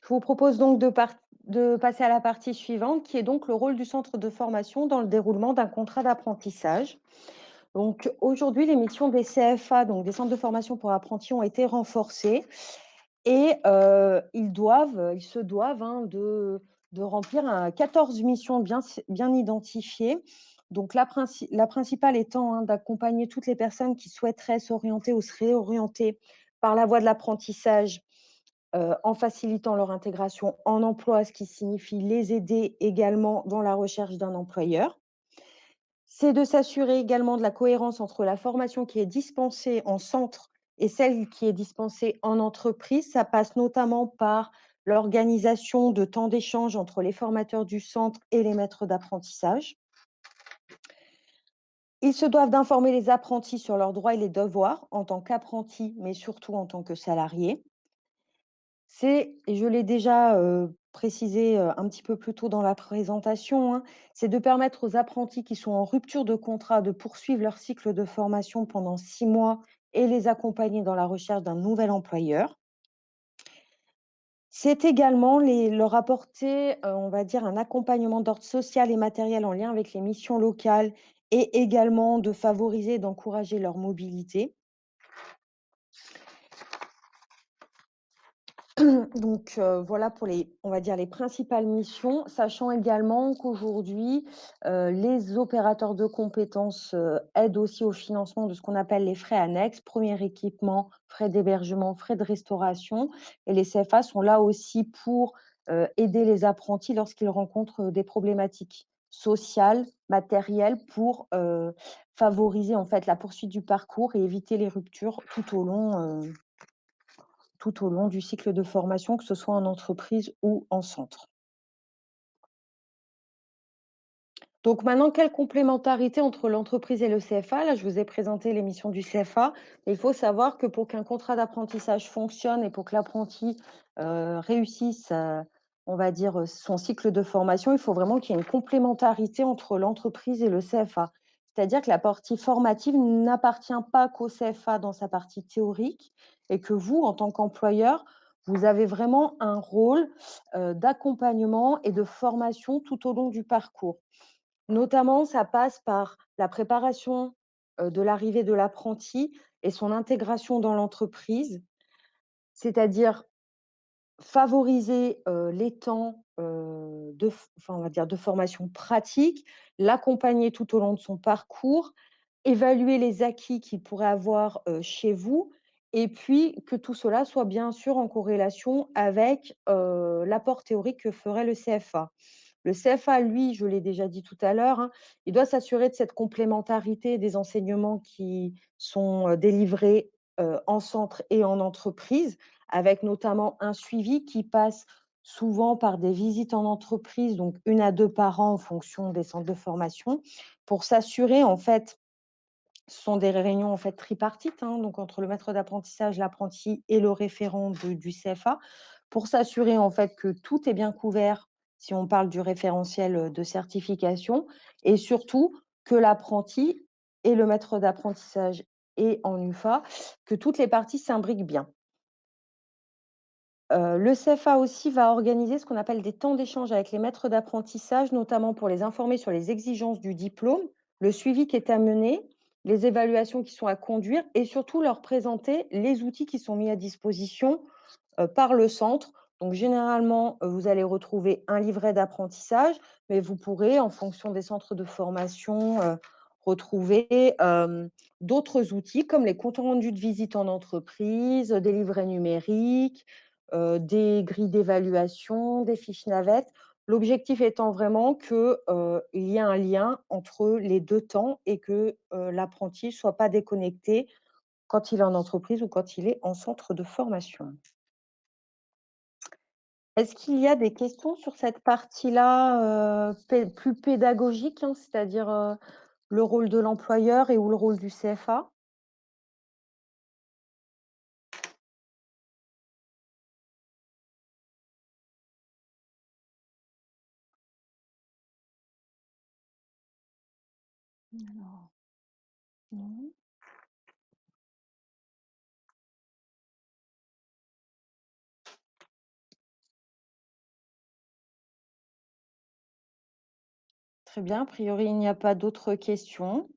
Je vous propose donc de passer à la partie suivante, qui est donc le rôle du centre de formation dans le déroulement d'un contrat d'apprentissage. Donc aujourd'hui, les missions des CFA, donc des centres de formation pour apprentis, ont été renforcées et ils se doivent hein, de remplir 14 missions bien identifiées. Donc la principale étant hein, d'accompagner toutes les personnes qui souhaiteraient s'orienter ou se réorienter par la voie de l'apprentissage en facilitant leur intégration en emploi, ce qui signifie les aider également dans la recherche d'un employeur. C'est de s'assurer également de la cohérence entre la formation qui est dispensée en centre et celle qui est dispensée en entreprise. Ça passe notamment par l'organisation de temps d'échange entre les formateurs du centre et les maîtres d'apprentissage. Ils se doivent d'informer les apprentis sur leurs droits et les devoirs en tant qu'apprentis, mais surtout en tant que salariés. Et je l'ai déjà, précisé, un petit peu plus tôt dans la présentation, hein, c'est de permettre aux apprentis qui sont en rupture de contrat de poursuivre leur cycle de formation pendant 6 mois et les accompagner dans la recherche d'un nouvel employeur. C'est également leur apporter, on va dire, un accompagnement d'ordre social et matériel en lien avec les missions locales et également de favoriser et d'encourager leur mobilité. Donc, voilà pour on va dire les principales missions, sachant également qu'aujourd'hui, les opérateurs de compétences, aident aussi au financement de ce qu'on appelle les frais annexes, premier équipement, frais d'hébergement, frais de restauration et les CFA sont là aussi pour, aider les apprentis lorsqu'ils rencontrent, des problématiques sociales, matérielles pour, favoriser en fait la poursuite du parcours et éviter les ruptures tout au long du cycle de formation, que ce soit en entreprise ou en centre. Donc maintenant, quelle complémentarité entre l'entreprise et le CFA? Là, je vous ai présenté les missions du CFA. Il faut savoir que pour qu'un contrat d'apprentissage fonctionne et pour que l'apprenti réussisse, on va dire, son cycle de formation, il faut vraiment qu'il y ait une complémentarité entre l'entreprise et le CFA. C'est-à-dire que la partie formative n'appartient pas qu'au CFA dans sa partie théorique et que vous, en tant qu'employeur, vous avez vraiment un rôle d'accompagnement et de formation tout au long du parcours. Notamment, ça passe par la préparation, de l'arrivée de l'apprenti et son intégration dans l'entreprise, c'est-à-dire favoriser, les temps, on va dire de formation pratique, l'accompagner tout au long de son parcours, évaluer les acquis qu'il pourrait avoir, chez vous et puis que tout cela soit bien sûr en corrélation avec, l'apport théorique que ferait le CFA. Le CFA, lui, je l'ai déjà dit tout à l'heure, hein, il doit s'assurer de cette complémentarité des enseignements qui sont, délivrés, en centre et en entreprise, avec notamment un suivi qui passe souvent par des visites en entreprise, donc 1 à 2 par an en fonction des centres de formation, pour s'assurer en fait ce sont des réunions en fait tripartites, hein, donc entre le maître d'apprentissage, l'apprenti et le référent du CFA, pour s'assurer en fait que tout est bien couvert, si on parle du référentiel, de certification et surtout que l'apprenti et le maître d'apprentissage et en UFA, que toutes les parties s'imbriquent bien. Le CFA aussi va organiser ce qu'on appelle des temps d'échange avec les maîtres d'apprentissage, notamment pour les informer sur les exigences du diplôme, le suivi qui est à mener, les évaluations qui sont à conduire et surtout leur présenter les outils qui sont mis à disposition, par le centre. Donc généralement, vous allez retrouver un livret d'apprentissage, mais vous pourrez, en fonction des centres de formation, retrouver, d'autres outils comme les comptes rendus de visite en entreprise, des livrets numériques, des grilles d'évaluation, des fiches navettes. L'objectif étant vraiment que, il y ait un lien entre les 2 temps et que, l'apprenti ne soit pas déconnecté quand il est en entreprise ou quand il est en centre de formation. Est-ce qu'il y a des questions sur cette partie-là, plus pédagogique, hein, c'est-à-dire, le rôle de l'employeur et ou le rôle du CFA? Alors, non. Très bien, a priori, il n'y a pas d'autres questions.